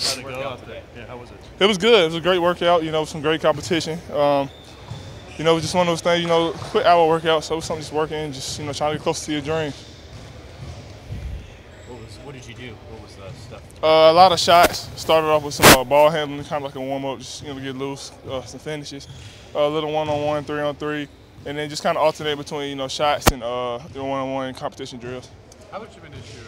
How'd it go out there? Yeah, how was it? It was good. It was a great workout. Some great competition. Just one of those things. Quick hour workout. So it was something just working, just trying to get close to your dream. What did you do? What was the stuff? A lot of shots. Started off with some ball handling, kind of like a warm up, just get loose. Some finishes. A little 1-on-1, 3-on-3, and then just kind of alternate between shots and 1-on-1 competition drills. How much of an issue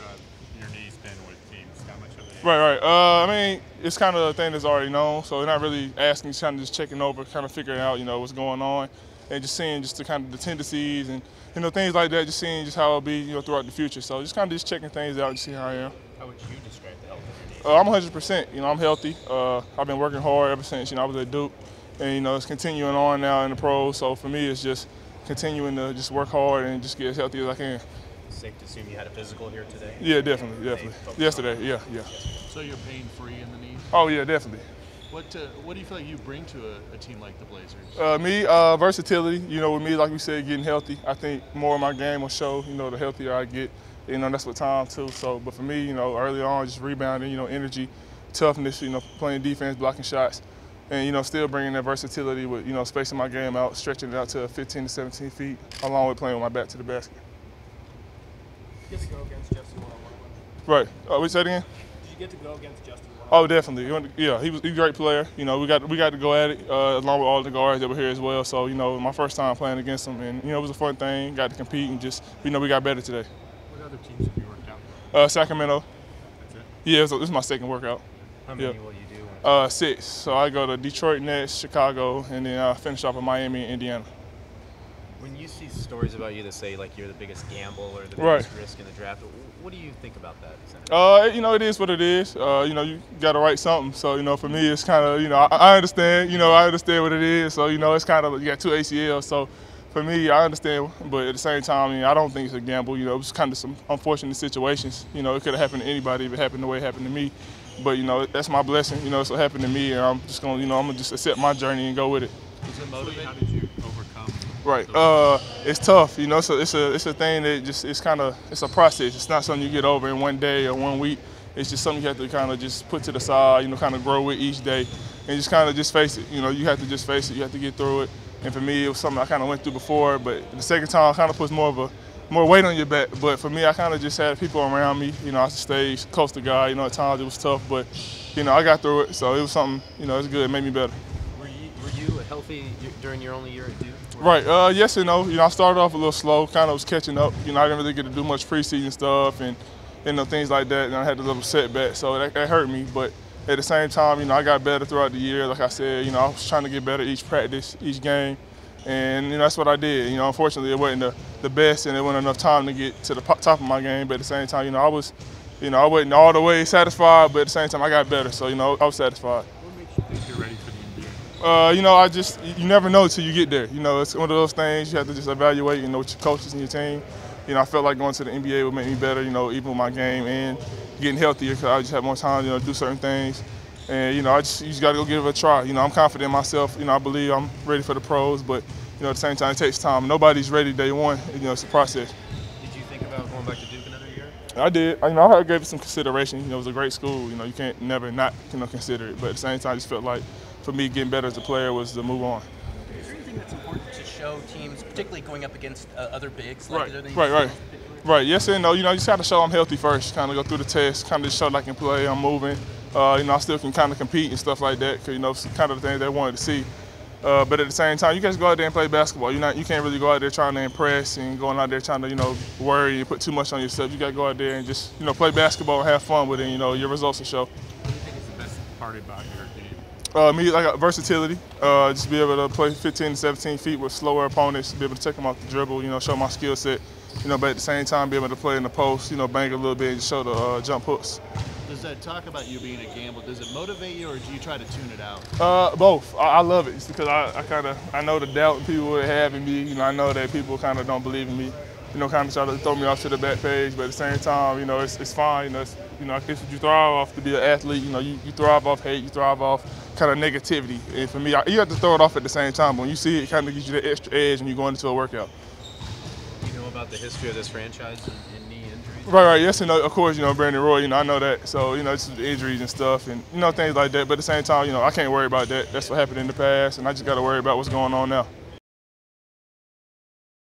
your knees been with teams? How much of it? Right. It's kind of a thing that's already known, so they're not really asking, kind of just checking over, kind of figuring out, what's going on, and just seeing just the kind of the tendencies and things like that. Just seeing just how it'll be, throughout the future. So just kind of just checking things out and see how I am. How would you describe the health of your knees? I'm 100%. I'm healthy. I've been working hard ever since I was at Duke, and it's continuing on now in the pros. So for me, it's just continuing to just work hard and just get as healthy as I can. Safe to assume you had a physical here today? Yeah, definitely. Yesterday, yeah. So you're pain-free in the knee? Oh yeah, definitely. What do you feel like you bring to a team like the Blazers? Me, versatility. With me, like we said, getting healthy. I think more of my game will show. The healthier I get. That's with time too. So, but for me, early on, just rebounding. Energy, toughness. Playing defense, blocking shots, and still bringing that versatility with spacing my game out, stretching it out to 15 to 17 feet, along with playing with my back to the basket. Did you get to go against Justin one-on-one? Right. What's that again? Did you get to go against Justin one-on-one? Oh, definitely. Yeah, he's a great player. We got to go at it along with all the guards that were here as well. So my first time playing against him, and it was a fun thing. Got to compete and just we got better today. What other teams have you worked out with? Sacramento. That's it. Yeah, this is my second workout. How many will you do? 6. So I go to Detroit next, Chicago, and then I finish off in Miami and Indiana. When you see stories about you that say like you're the biggest gamble or the biggest Right. risk in the draft, what do you think about that? It is what it is. You got to write something. So for me, it's kind of I understand. I understand what it is. So it's kind of you got 2 ACLs. So for me, I understand, but at the same time, I don't think it's a gamble. It was kind of some unfortunate situations. It could have happened to anybody if it happened the way it happened to me. But that's my blessing. It's what happened to me, and I'm just gonna I'm gonna just accept my journey and go with it. Was it motivating? How did you overcome? Right. It's tough, So it's a thing that it's a process. It's not something you get over in one day or 1 week. It's just something you have to kind of just put to the side, kind of grow with each day, and just kind of just face it. You have to just face it. You have to get through it. And for me, it was something I kind of went through before, but the second time kind of puts more weight on your back. But for me, I kind of just had people around me. I stayed close to God. At times it was tough, but I got through it. So it was something. It's good. It made me better. Were you healthy during your only year at Duke? Right. Yes and no. I started off a little slow. Kind of was catching up. I didn't really get to do much preseason stuff and things like that. And I had a little setback, so that hurt me. But at the same time, I got better throughout the year. Like I said, I was trying to get better each practice, each game, and that's what I did. Unfortunately, it wasn't the best, and it wasn't enough time to get to the top of my game. But at the same time, I was, I wasn't all the way satisfied. But at the same time, I got better, so I was satisfied. What makes you think you're ready for the NBA? You never know until you get there. It's one of those things you have to just evaluate, with your coaches and your team. I felt like going to the NBA would make me better, even with my game and getting healthier because I just have more time, to do certain things. And, you just got to go give it a try. I'm confident in myself. I believe I'm ready for the pros, but, at the same time, it takes time. Nobody's ready day one. It's a process. Did you think about going back to Duke another year? I did. I gave it some consideration. It was a great school. You can't never not, consider it. But at the same time, I just felt like for me, getting better as a player was to move on. Is there anything that's important to show teams, particularly going up against other bigs? Right. Yes and no. You just got to show I'm healthy first. Kind of go through the test. Kind of just show that I can play. I'm moving. I still can kind of compete and stuff like that. Cause it's kind of the things they wanted to see. But at the same time, you guys go out there and play basketball. You can't really go out there trying to impress and going out there trying to worry and put too much on yourself. You got to go out there and just play basketball and have fun with it. Your results will show. What do you think is the best part about your game? Me, like versatility, just be able to play 15 to 17 feet with slower opponents, be able to take them off the dribble, show my skill set, but at the same time be able to play in the post, bang a little bit and show the jump hooks. Does that talk about you being a gamble? Does it motivate you, or do you try to tune it out? Both. I love it. It's because I know the doubt people would have in me. I know that people kind of don't believe in me. Kind of try to throw me off to the back page, but at the same time, it's fine. I guess you thrive off to be an athlete. You thrive off hate. You thrive off kind of negativity. And for me, you have to throw it off at the same time. But when you see it, it kind of gives you that extra edge when you're going into a workout. Do you know about the history of this franchise and knee injuries? Right. Yes, and of course, Brandon Roy, I know that. So, it's injuries and stuff and, things like that. But at the same time, I can't worry about that. That's what happened in the past, and I just got to worry about what's going on now.